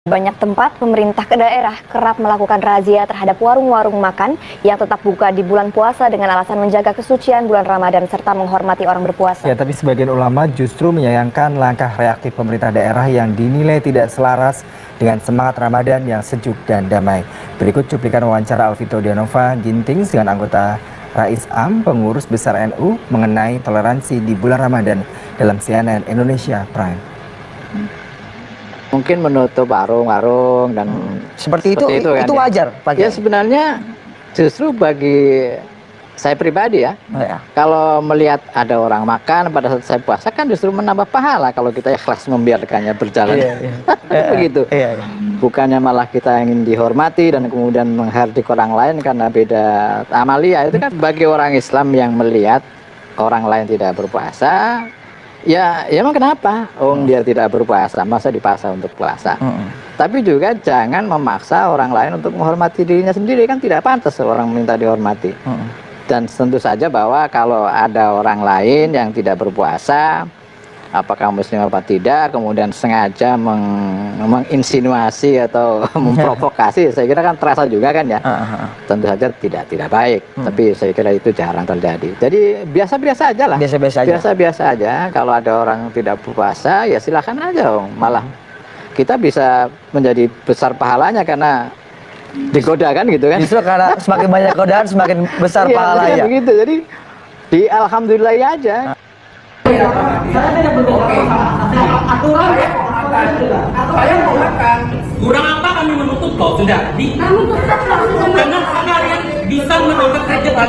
Banyak tempat pemerintah ke daerah kerap melakukan razia terhadap warung-warung makan yang tetap buka di bulan puasa dengan alasan menjaga kesucian bulan Ramadan serta menghormati orang berpuasa. Ya, tapi sebagian ulama justru menyayangkan langkah reaktif pemerintah daerah yang dinilai tidak selaras dengan semangat Ramadan yang sejuk dan damai. Berikut cuplikan wawancara Alvito Dianova Gintings dengan anggota Rais Am, pengurus besar NU mengenai toleransi di bulan Ramadan dalam CNN Indonesia Prime. Mungkin menutup warung-warung dan seperti itu kan, itu wajar Pak ya. Sebenarnya justru bagi saya pribadi ya, kalau melihat ada orang makan pada saat saya puasa kan justru menambah pahala kalau kita ikhlas membiarkannya berjalan. Begitu. Bukannya malah kita ingin dihormati dan kemudian menghardik orang lain karena beda amalia. Itu kan bagi orang Islam yang melihat orang lain tidak berpuasa, ya emang kenapa? Dia tidak berpuasa, masa dipaksa untuk puasa? Tapi juga jangan memaksa orang lain untuk menghormati dirinya sendiri, kan tidak pantas orang minta dihormati. Dan tentu saja bahwa kalau ada orang lain yang tidak berpuasa, apakah muslim apa tidak, kemudian sengaja menginsinuasi atau memprovokasi, saya kira kan terasa juga kan ya. Tentu saja tidak baik, tapi saya kira itu jarang terjadi. Jadi biasa-biasa aja lah. Biasa-biasa aja. Kalau ada orang tidak berpuasa, ya silakan aja, malah kita bisa menjadi besar pahalanya karena digoda kan gitu kan. Justru karena semakin banyak godaan semakin besar pahalanya. Begitu. Jadi di alhamdulillah aja. Saya tidak berbohong. Aturan saya mau makan. Kurang apa kami menutup kok sudah? Kenapa kalian bisa menambah terjebak?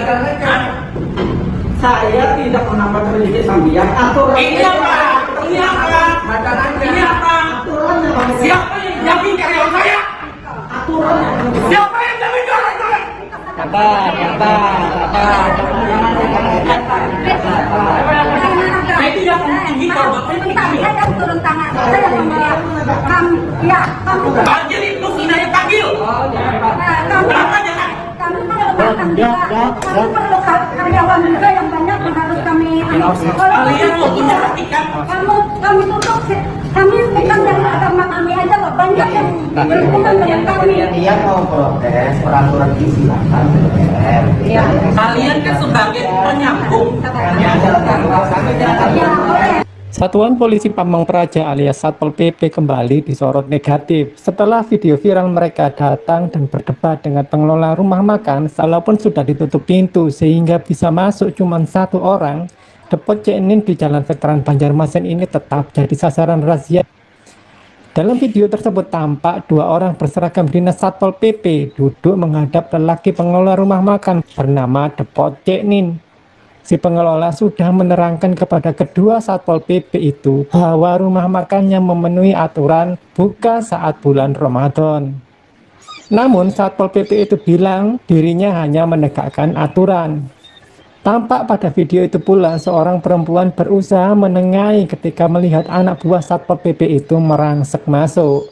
Saya tidak menambah terjebak sambian. Aturan ini apa? Ini apa? Ini apa? Siapa yang jamin karyawan saya? Aturannya. Siapa yang jamin karyawan saya? Kata. Saya tidak tinggi kalau saya turun tangan. Saya panggil itu saya panggil. Kenapa jangan? Kami perlu karyawan juga yang banyak yang harus kami. Kalian mau perhatikan? Kami tutup. Kami bukan dari agama kami aja loh, banyak yang berhubungan dengan kami. Dia mau protes peraturan silakan. Kalian kan sebagai penyambung. Satuan Polisi Pamong Praja alias Satpol PP kembali disorot negatif setelah video viral mereka datang dan berdebat dengan pengelola rumah makan. Walaupun sudah ditutup pintu sehingga bisa masuk cuma satu orang, depot Ceknin di Jalan Veteran Banjarmasin ini tetap jadi sasaran razia. Dalam video tersebut tampak dua orang berseragam dinas Satpol PP duduk menghadap lelaki pengelola rumah makan bernama Depot Ceknin. Si pengelola sudah menerangkan kepada kedua Satpol PP itu bahwa rumah makannya memenuhi aturan buka saat bulan Ramadan. Namun Satpol PP itu bilang dirinya hanya menegakkan aturan. Tampak pada video itu pula seorang perempuan berusaha menengahi ketika melihat anak buah Satpol PP itu merangsek masuk.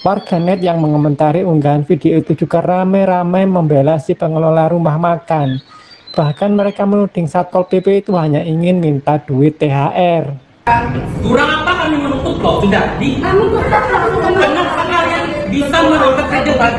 Warganet yang mengomentari unggahan video itu juga ramai-ramai membela si pengelola rumah makan. Bahkan mereka menuding Satpol PP itu hanya ingin minta duit THR. Kurang apa kami menutup kok sudah? Kenapa kalian bisa menambah terjebak?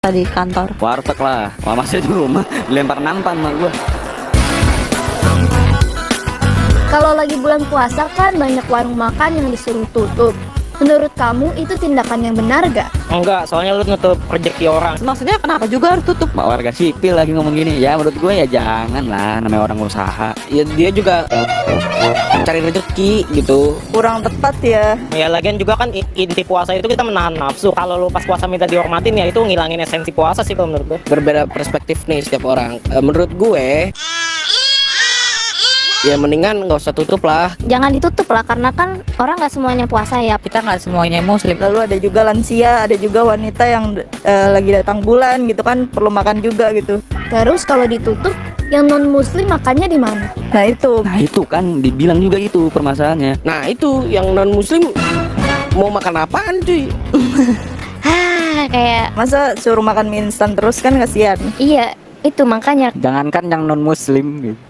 Di kantor warteg lah, masih di rumah dilempar nampan sama gue. Kalau lagi bulan puasa kan banyak warung makan yang disuruh tutup. Menurut kamu itu tindakan yang benar gak? Enggak, soalnya lu nutup rezeki orang. Maksudnya kenapa juga harus tutup? Mbak warga sipil lagi ngomong gini. Ya menurut gue ya jangan lah, namanya orang usaha. Ya dia juga cari rezeki gitu. Kurang tepat ya. Ya lagian juga kan inti puasa itu kita menahan nafsu. Kalau lu pas puasa minta dihormatin ya itu ngilangin esensi puasa sih kalau menurut gue. Berbeda perspektif nih setiap orang. Menurut gue Ya mendingan nggak usah tutup lah. Jangan ditutup lah, karena kan orang nggak semuanya puasa ya. Kita nggak semuanya muslim. Lalu ada juga lansia, ada juga wanita yang lagi datang bulan gitu kan, perlu makan juga gitu. Terus kalau ditutup, yang non muslim makannya di mana? Nah itu kan dibilang juga itu permasalahannya. Nah itu yang non muslim mau makan apaan cuy? Kayak masa suruh makan mie instan terus kan kasihan. iya, itu makanya Jangankan yang non muslim gitu.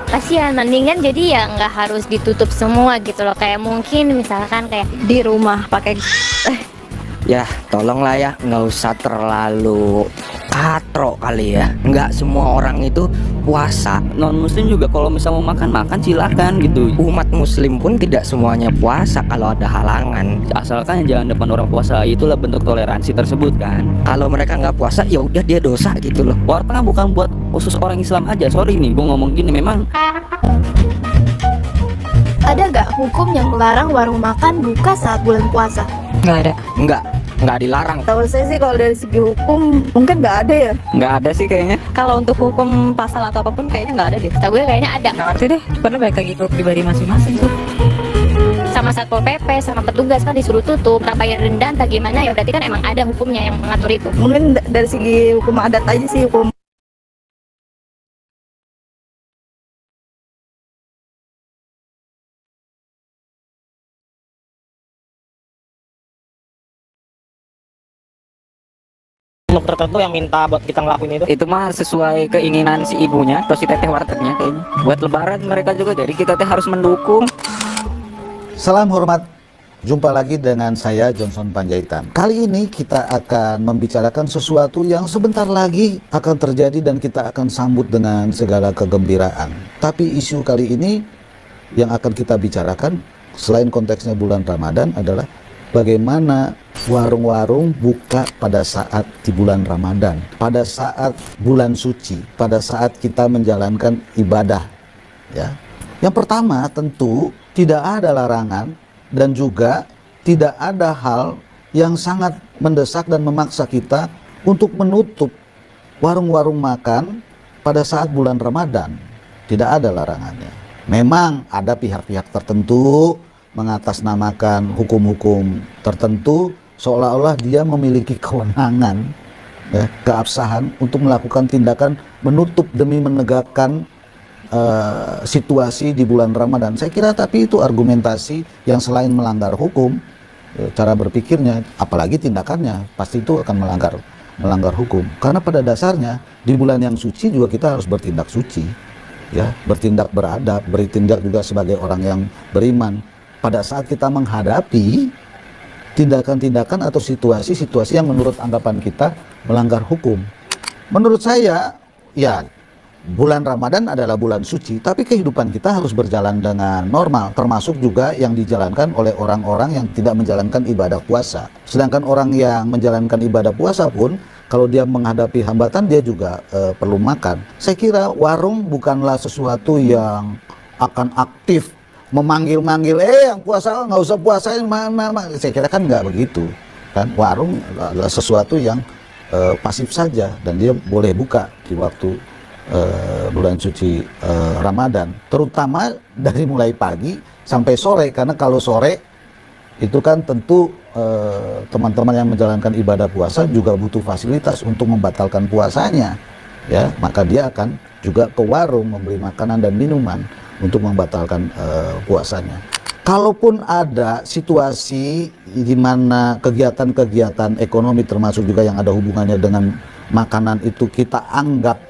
kasihan. Mendingan jadi ya nggak harus ditutup semua gitu loh. Kayak mungkin misalkan kayak Di rumah pakai Ya tolonglah ya, nggak usah terlalu katro kali ya. Nggak semua orang itu puasa. Non muslim juga kalau misal mau makan silakan gitu. Umat muslim pun tidak semuanya puasa kalau ada halangan. Asalkan jangan depan orang puasa, itulah bentuk toleransi tersebut kan. Kalau mereka nggak puasa ya udah dia dosa gitu loh. Warteg bukan buat khusus orang Islam aja. Sorry nih, gue ngomong gini memang. ada nggak hukum yang melarang warung makan buka saat bulan puasa? nggak ada. Nggak dilarang. Tahu saya sih kalau dari segi hukum mungkin nggak ada ya. Nggak ada sih kayaknya. Kalau untuk hukum pasal atau apapun kayaknya nggak ada deh. Tahu gue kayaknya ada. Nggak ngerti deh. Karena balik lagi ke pribadi masing-masing tuh. Sama Satpol PP, sama petugas kan disuruh tutup, tak bayar denda, tak gimana, ya berarti kan emang ada hukumnya yang mengatur itu. Mungkin dari segi hukum adat aja sih hukum. Untuk tertentu yang minta buat kita ngelakuin Itu mah sesuai keinginan si ibunya atau si teteh wartegnya kayaknya. Buat lebaran mereka juga, jadi kita teh harus mendukung. Salam hormat, jumpa lagi dengan saya Johnson Panjaitan. Kali ini kita akan membicarakan sesuatu yang sebentar lagi akan terjadi dan kita akan sambut dengan segala kegembiraan. Tapi isu kali ini yang akan kita bicarakan selain konteksnya bulan Ramadan adalah bagaimana warung-warung buka pada saat di bulan Ramadan, pada saat bulan suci, pada saat kita menjalankan ibadah. Ya. Yang pertama tentu tidak ada larangan dan juga tidak ada hal yang sangat mendesak dan memaksa kita untuk menutup warung-warung makan pada saat bulan Ramadan. Tidak ada larangannya. Memang ada pihak-pihak tertentu mengatasnamakan hukum-hukum tertentu seolah-olah dia memiliki kewenangan, ya, keabsahan untuk melakukan tindakan menutup demi menegakkan situasi di bulan Ramadan. Saya kira tapi itu argumentasi yang selain melanggar hukum, cara berpikirnya, apalagi tindakannya, pasti itu akan melanggar hukum. Karena pada dasarnya di bulan yang suci juga kita harus bertindak suci, ya, bertindak beradab, bertindak juga sebagai orang yang beriman. Pada saat kita menghadapi tindakan-tindakan atau situasi-situasi yang menurut anggapan kita melanggar hukum. Menurut saya, ya, bulan Ramadan adalah bulan suci, tapi kehidupan kita harus berjalan dengan normal, termasuk juga yang dijalankan oleh orang-orang yang tidak menjalankan ibadah puasa. Sedangkan orang yang menjalankan ibadah puasa pun, kalau dia menghadapi hambatan, dia juga perlu makan. Saya kira warung bukanlah sesuatu yang akan aktif memanggil-manggil, yang puasa nggak usah puasain, saya kira kan nggak begitu. Kan warung adalah sesuatu yang pasif saja dan dia boleh buka di waktu bulan suci Ramadan, terutama dari mulai pagi sampai sore, karena kalau sore itu kan tentu teman-teman yang menjalankan ibadah puasa juga butuh fasilitas untuk membatalkan puasanya, ya, maka dia akan juga ke warung membeli makanan dan minuman untuk membatalkan puasanya. Kalaupun ada situasi di mana kegiatan-kegiatan ekonomi termasuk juga yang ada hubungannya dengan makanan itu kita anggap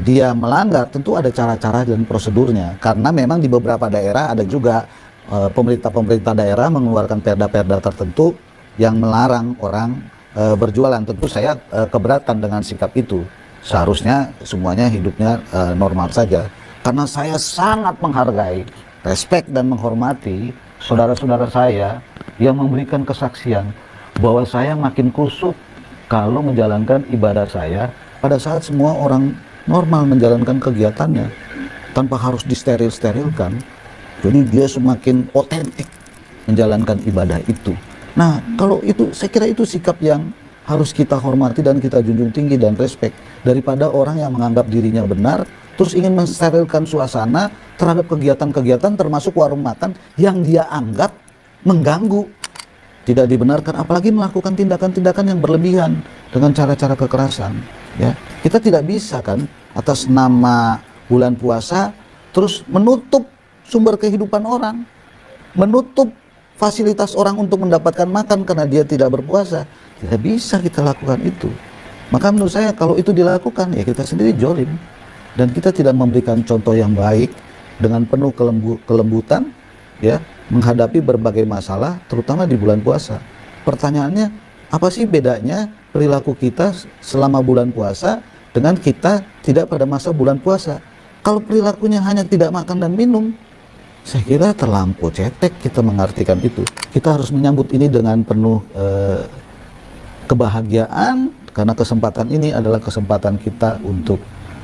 dia melanggar, tentu ada cara-cara dan prosedurnya. Karena memang di beberapa daerah ada juga pemerintah-pemerintah daerah mengeluarkan perda-perda tertentu yang melarang orang berjualan. Tentu saya keberatan dengan sikap itu. Seharusnya semuanya hidupnya normal saja. Karena saya sangat menghargai, respek dan menghormati saudara-saudara saya yang memberikan kesaksian bahwa saya makin kusuk kalau menjalankan ibadah saya pada saat semua orang normal menjalankan kegiatannya tanpa harus disteril-sterilkan. Jadi dia semakin otentik menjalankan ibadah itu. Nah, kalau itu, saya kira itu sikap yang harus kita hormati dan kita junjung tinggi dan respek, daripada orang yang menganggap dirinya benar terus ingin mensterilkan suasana terhadap kegiatan-kegiatan termasuk warung makan yang dia anggap mengganggu. Tidak dibenarkan, apalagi melakukan tindakan-tindakan yang berlebihan dengan cara-cara kekerasan. Ya, kita tidak bisa kan atas nama bulan puasa terus menutup sumber kehidupan orang, menutup fasilitas orang untuk mendapatkan makan karena dia tidak berpuasa. Tidak bisa kita lakukan itu. Maka menurut saya kalau itu dilakukan, ya kita sendiri zolim. Dan kita tidak memberikan contoh yang baik dengan penuh kelembutan, ya, menghadapi berbagai masalah, terutama di bulan puasa. Pertanyaannya, apa sih bedanya perilaku kita selama bulan puasa dengan kita tidak pada masa bulan puasa? Kalau perilakunya hanya tidak makan dan minum, saya kira terlampau cetek kita mengartikan itu. Kita harus menyambut ini dengan penuh kebahagiaan, karena kesempatan ini adalah kesempatan kita untuk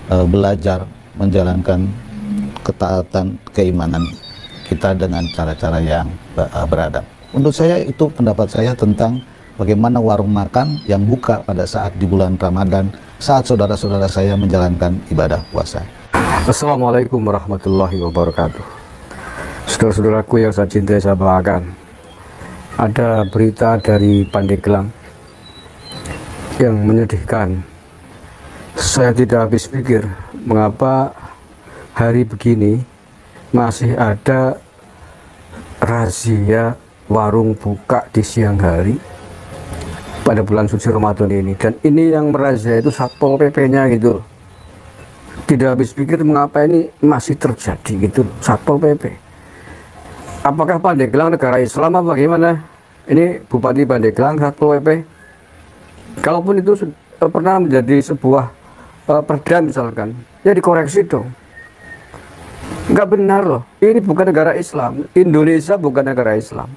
belajar menjalankan ketaatan keimanan kita dengan cara-cara yang beradab. Menurut saya itu pendapat saya tentang bagaimana warung makan yang buka pada saat di bulan Ramadan, saat saudara-saudara saya menjalankan ibadah puasa. Assalamualaikum warahmatullahi wabarakatuh. Saudara-saudaraku yang saya cintai, saya bawakan ada berita dari Pandeglang yang menyedihkan. Saya tidak habis pikir mengapa hari begini masih ada razia warung buka di siang hari pada bulan suci Ramadan ini, dan ini yang merazia itu Satpol PP-nya gitu. Tidak habis pikir mengapa ini masih terjadi gitu, Satpol PP. Apakah Pandeglang negara Islam apa bagaimana? Ini Bupati Pandeglang Satpol PP. Kalaupun itu pernah menjadi sebuah perda misalkan, ya dikoreksi dong. Nggak benar loh, ini bukan negara Islam, Indonesia bukan negara Islam.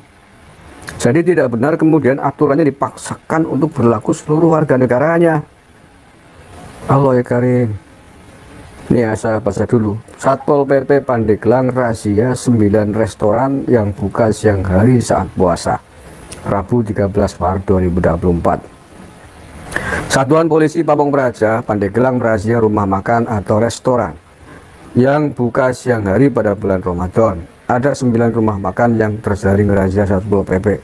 Jadi tidak benar kemudian aturannya dipaksakan untuk berlaku seluruh warga negaranya. Allah ya Karim. Ini ya, saya baca dulu. Satpol PP Pandeglang razia 9 restoran yang buka siang hari saat puasa, Rabu 13 Maret 2024. Satuan Polisi Pamong Praja Pandeglang merazia rumah makan atau restoran yang buka siang hari pada bulan Ramadan. Ada 9 rumah makan yang terjaring razia Satpol PP.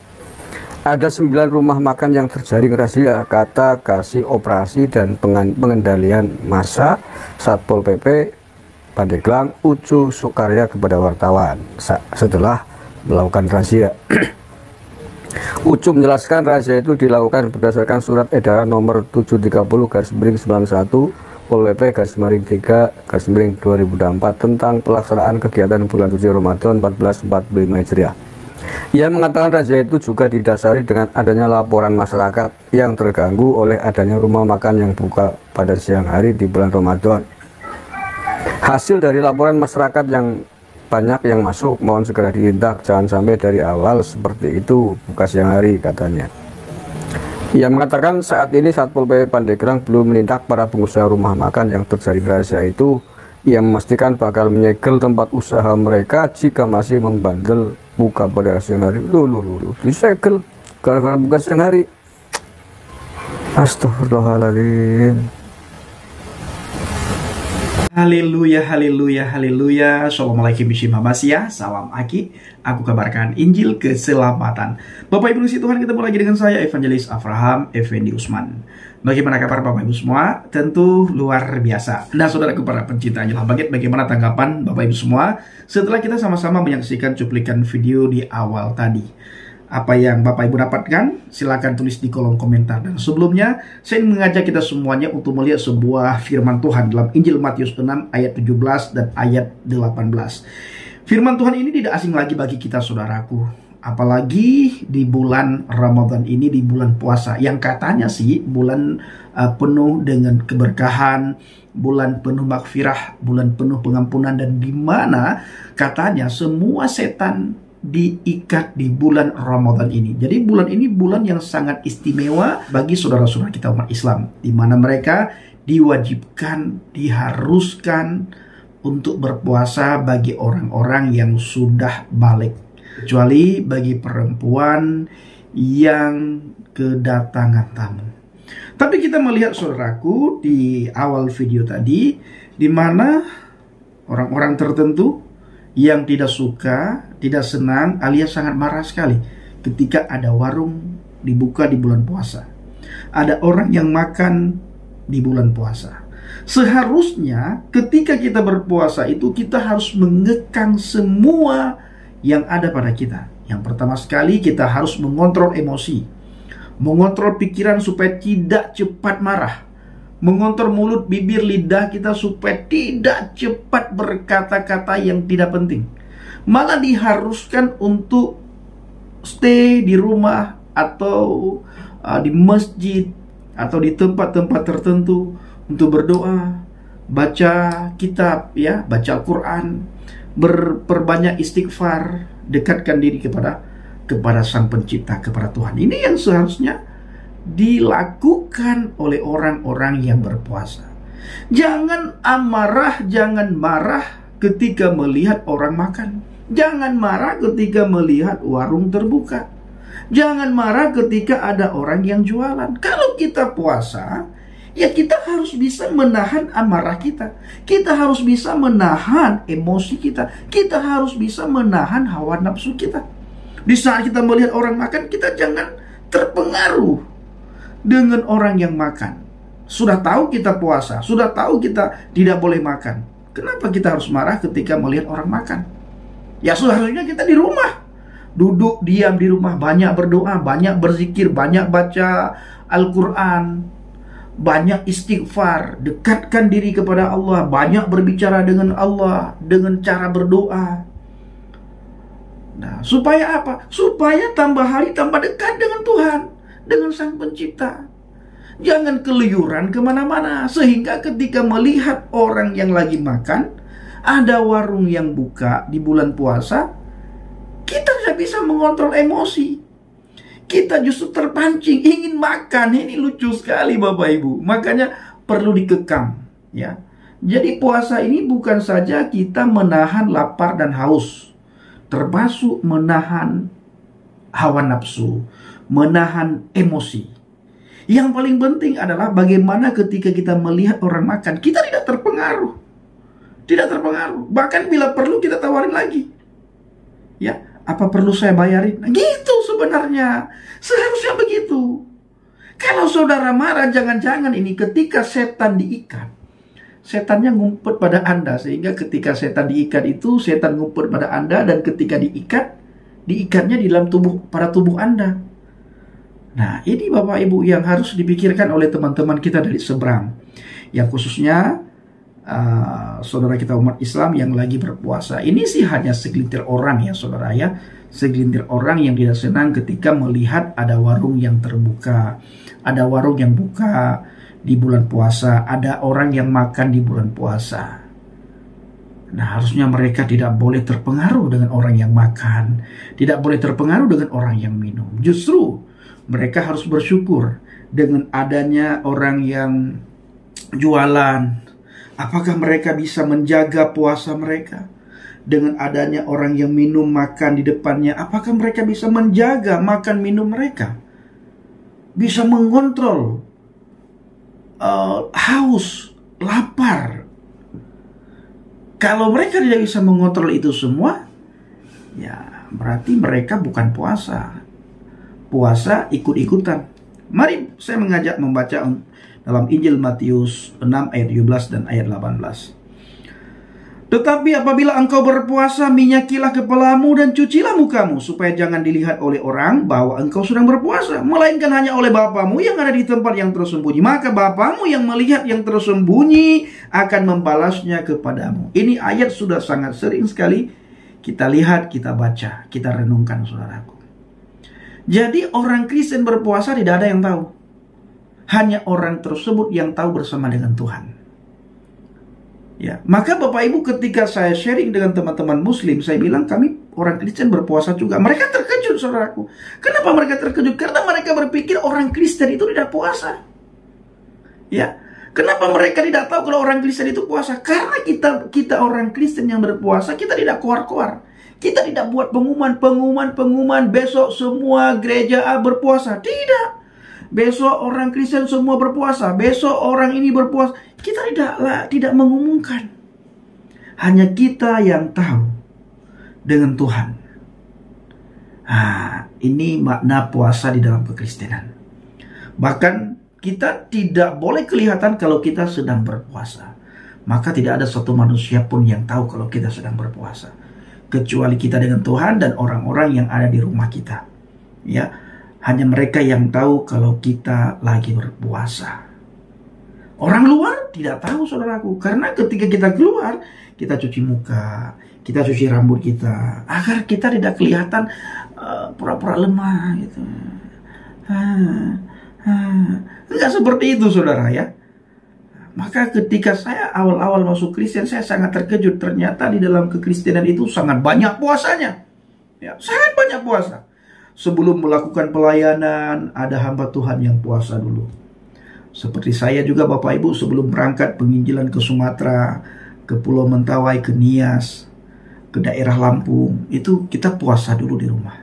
Ada 9 rumah makan yang terjaring razia, kata Kasih Operasi dan Pengendalian Massa Satpol PP Pandeglang Ucu Sukarya kepada wartawan setelah melakukan razia. Ucu menjelaskan razia itu dilakukan berdasarkan surat edaran nomor 730/91 Pol PP /3/2024 tentang pelaksanaan kegiatan bulan suci Ramadan 1445 Hijriah. Ia mengatakan razia itu juga didasari dengan adanya laporan masyarakat yang terganggu oleh adanya rumah makan yang buka pada siang hari di bulan Ramadan. Hasil dari laporan masyarakat yang banyak yang masuk, mohon segera ditindak, jangan sampai dari awal seperti itu buka siang hari, katanya. Ia mengatakan saat ini Satpol PP Pandeglang belum menindak para pengusaha rumah makan yang terjaring razia itu. Ia memastikan bakal menyegel tempat usaha mereka jika masih membandel buka pada siang hari. Disegel gara-gara buka siang hari. Astagfirullahaladzim. Haleluya, haleluya, haleluya. Assalamualaikum warahmatullahi. Salam Aki. Aku kabarkan Injil keselamatan. Bapak Ibu Tuhan, ketemu lagi dengan saya Evangelis Abraham Effendi Usman. Bagaimana kabar Bapak Ibu semua? Tentu luar biasa. Nah, saudaraku para pencinta Injil Habaget, bagaimana tanggapan Bapak Ibu semua setelah kita sama-sama menyaksikan cuplikan video di awal tadi? Apa yang Bapak Ibu dapatkan? Silahkan tulis di kolom komentar. Dan sebelumnya, saya ingin mengajak kita semuanya untuk melihat sebuah firman Tuhan dalam Injil Matius 6 ayat 17 dan ayat 18. Firman Tuhan ini tidak asing lagi bagi kita, saudaraku. Apalagi di bulan Ramadan ini, di bulan puasa, yang katanya sih bulan penuh dengan keberkahan, bulan penuh makfirah, bulan penuh pengampunan, dan di mana katanya semua setan diikat di bulan Ramadan ini. Jadi bulan ini bulan yang sangat istimewa bagi saudara-saudara kita umat Islam, di mana mereka diwajibkan, diharuskan untuk berpuasa bagi orang-orang yang sudah balik, kecuali bagi perempuan yang kedatangan tamu. Tapi kita melihat, saudaraku, di awal video tadi, di mana Orang-orang tertentu yang tidak suka, tidak senang, alias sangat marah sekali ketika ada warung dibuka di bulan puasa. Ada orang yang makan di bulan puasa. Seharusnya ketika kita berpuasa itu kita harus mengekang semua yang ada pada kita. Yang pertama sekali kita harus mengontrol emosi, mengontrol pikiran supaya tidak cepat marah, mengontrol mulut, bibir, lidah kita supaya tidak cepat berkata-kata yang tidak penting. Malah diharuskan untuk stay di rumah atau di masjid atau di tempat-tempat tertentu untuk berdoa, baca kitab, ya, baca Al-Quran, berbanyak istighfar, dekatkan diri kepada Sang Pencipta, kepada Tuhan. Ini yang seharusnya dilakukan oleh orang-orang yang berpuasa. Jangan amarah, jangan marah ketika melihat orang makan. Jangan marah ketika melihat warung terbuka. Jangan marah ketika ada orang yang jualan. Kalau kita puasa, ya kita harus bisa menahan amarah kita. Kita harus bisa menahan emosi kita. Kita harus bisa menahan hawa nafsu kita. Di saat kita melihat orang makan, kita jangan terpengaruh dengan orang yang makan. Sudah tahu kita puasa, sudah tahu kita tidak boleh makan. Kenapa kita harus marah ketika melihat orang makan? Ya seharusnya kita di rumah, duduk diam di rumah, banyak berdoa, banyak berzikir, banyak baca Al-Quran, banyak istighfar, dekatkan diri kepada Allah, banyak berbicara dengan Allah dengan cara berdoa. Nah, supaya apa? Supaya tambah hari tambah dekat dengan Tuhan, dengan Sang Pencipta. Jangan keluyuran kemana-mana, sehingga ketika melihat orang yang lagi makan, ada warung yang buka di bulan puasa, kita tidak bisa mengontrol emosi. Kita justru terpancing ingin makan. Ini lucu sekali Bapak Ibu. Makanya perlu dikekang, ya. Jadi puasa ini bukan saja kita menahan lapar dan haus, termasuk menahan hawa nafsu, menahan emosi. Yang paling penting adalah bagaimana ketika kita melihat orang makan, kita tidak terpengaruh. Tidak terpengaruh. Bahkan bila perlu kita tawarin lagi. Ya, apa perlu saya bayarin? Nah, gitu sebenarnya. Seharusnya begitu. Kalau saudara marah, jangan-jangan ini ketika setan diikat, setannya ngumpet pada Anda. Sehingga ketika setan diikat itu, setan ngumpet pada Anda. Dan ketika diikat, diikatnya di dalam pada tubuh Anda. Nah, ini Bapak Ibu yang harus dipikirkan oleh teman-teman kita dari seberang. Yang khususnya saudara kita umat Islam yang lagi berpuasa. Ini sih hanya segelintir orang ya saudara ya. Segelintir orang yang tidak senang ketika melihat ada warung yang terbuka, ada warung yang buka di bulan puasa, ada orang yang makan di bulan puasa. Nah, harusnya mereka tidak boleh terpengaruh dengan orang yang makan, tidak boleh terpengaruh dengan orang yang minum. Justru mereka harus bersyukur dengan adanya orang yang jualan. Apakah mereka bisa menjaga puasa mereka? Dengan adanya orang yang minum makan di depannya, apakah mereka bisa menjaga makan minum mereka? Bisa mengontrol haus, lapar. Kalau mereka tidak bisa mengontrol itu semua, ya berarti mereka bukan puasa. Puasa ikut-ikutan. Mari saya mengajak membaca dalam Injil Matius 6 ayat 17 dan ayat 18. Tetapi apabila engkau berpuasa, minyakilah kepalamu dan cucilah mukamu, supaya jangan dilihat oleh orang bahwa engkau sedang berpuasa, melainkan hanya oleh Bapamu yang ada di tempat yang tersembunyi. Maka Bapamu yang melihat yang tersembunyi akan membalasnya kepadamu. Ini ayat sudah sangat sering sekali kita lihat, kita baca, kita renungkan saudaraku. Jadi orang Kristen berpuasa tidak ada yang tahu. Hanya orang tersebut yang tahu bersama dengan Tuhan. Ya, maka Bapak Ibu ketika saya sharing dengan teman-teman Muslim, saya bilang kami orang Kristen berpuasa juga. Mereka terkejut saudaraku. Kenapa mereka terkejut? Karena mereka berpikir orang Kristen itu tidak puasa. Ya, kenapa mereka tidak tahu kalau orang Kristen itu puasa? Karena kita orang Kristen yang berpuasa, kita tidak koar-koar. Kita tidak buat pengumuman besok semua gereja berpuasa. Tidak. Besok orang Kristen semua berpuasa, besok orang ini berpuasa. Kita tidak mengumumkan. Hanya kita yang tahu dengan Tuhan. Nah, ini makna puasa di dalam kekristenan. Bahkan kita tidak boleh kelihatan kalau kita sedang berpuasa. Maka tidak ada satu manusia pun yang tahu kalau kita sedang berpuasa, kecuali kita dengan Tuhan dan orang-orang yang ada di rumah kita. Ya, hanya mereka yang tahu kalau kita lagi berpuasa. Orang luar tidak tahu, saudaraku, karena ketika kita keluar, kita cuci muka, kita cuci rambut kita, agar kita tidak kelihatan pura-pura lemah gitu. Enggak seperti itu, saudara ya. Maka ketika saya awal-awal masuk Kristen, saya sangat terkejut. Ternyata di dalam kekristenan itu sangat banyak puasanya. Ya, sangat banyak puasa. Sebelum melakukan pelayanan, ada hamba Tuhan yang puasa dulu. Seperti saya juga, Bapak Ibu, sebelum berangkat penginjilan ke Sumatera, ke Pulau Mentawai, ke Nias, ke daerah Lampung, itu kita puasa dulu di rumah.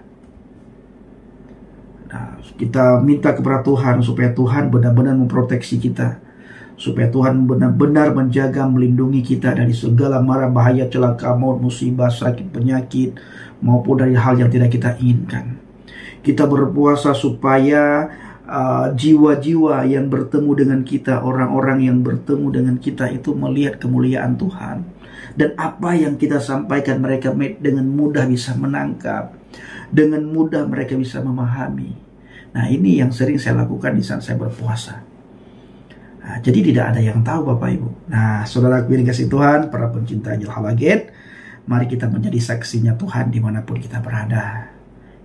Nah, kita minta kepada Tuhan supaya Tuhan benar-benar memproteksi kita, supaya Tuhan benar-benar menjaga, melindungi kita dari segala mara bahaya, celaka, maut, musibah, sakit, penyakit, maupun dari hal yang tidak kita inginkan. Kita berpuasa supaya jiwa-jiwa yang bertemu dengan kita, orang-orang yang bertemu dengan kita itu melihat kemuliaan Tuhan. Dan apa yang kita sampaikan mereka dengan mudah bisa menangkap, dengan mudah mereka bisa memahami. Nah, ini yang sering saya lakukan di saat saya berpuasa. Nah, jadi tidak ada yang tahu, Bapak Ibu. Nah, saudara yang dikasih Tuhan, para pencinta Angel Halaget, mari kita menjadi saksinya Tuhan dimanapun kita berada.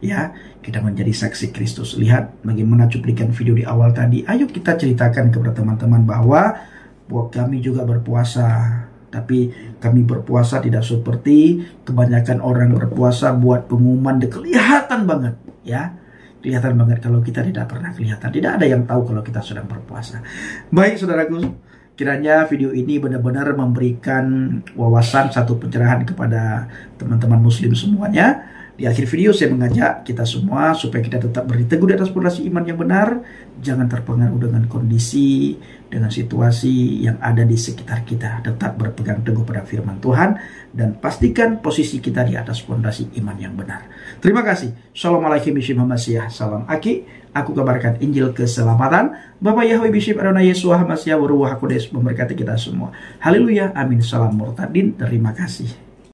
Ya, kita menjadi saksi Kristus. Lihat bagaimana cuplikan video di awal tadi. Ayo kita ceritakan kepada teman-teman bahwa kami juga berpuasa. Tapi kami berpuasa tidak seperti kebanyakan orang berpuasa buat pengumuman. Kelihatan banget, ya. Kelihatan banget kalau kita tidak pernah kelihatan. Tidak ada yang tahu kalau kita sedang berpuasa. Baik, saudaraku, kiranya video ini benar-benar memberikan wawasan, satu pencerahan kepada teman-teman muslim semuanya. Di akhir video saya mengajak kita semua supaya kita tetap berteguh di atas fondasi iman yang benar. Jangan terpengaruh dengan kondisi, dengan situasi yang ada di sekitar kita. Tetap berpegang teguh pada firman Tuhan dan pastikan posisi kita di atas fondasi iman yang benar. Terima kasih. Assalamualaikum warahmatullahi wabarakatuh. Salam Aki. Aku kabarkan Injil keselamatan. Bapak Yahweh Bishop Adonai Yesus Hamasiah Waruah Kodes memberkati kita semua. Haleluya. Amin. Salam murtadin. Terima kasih.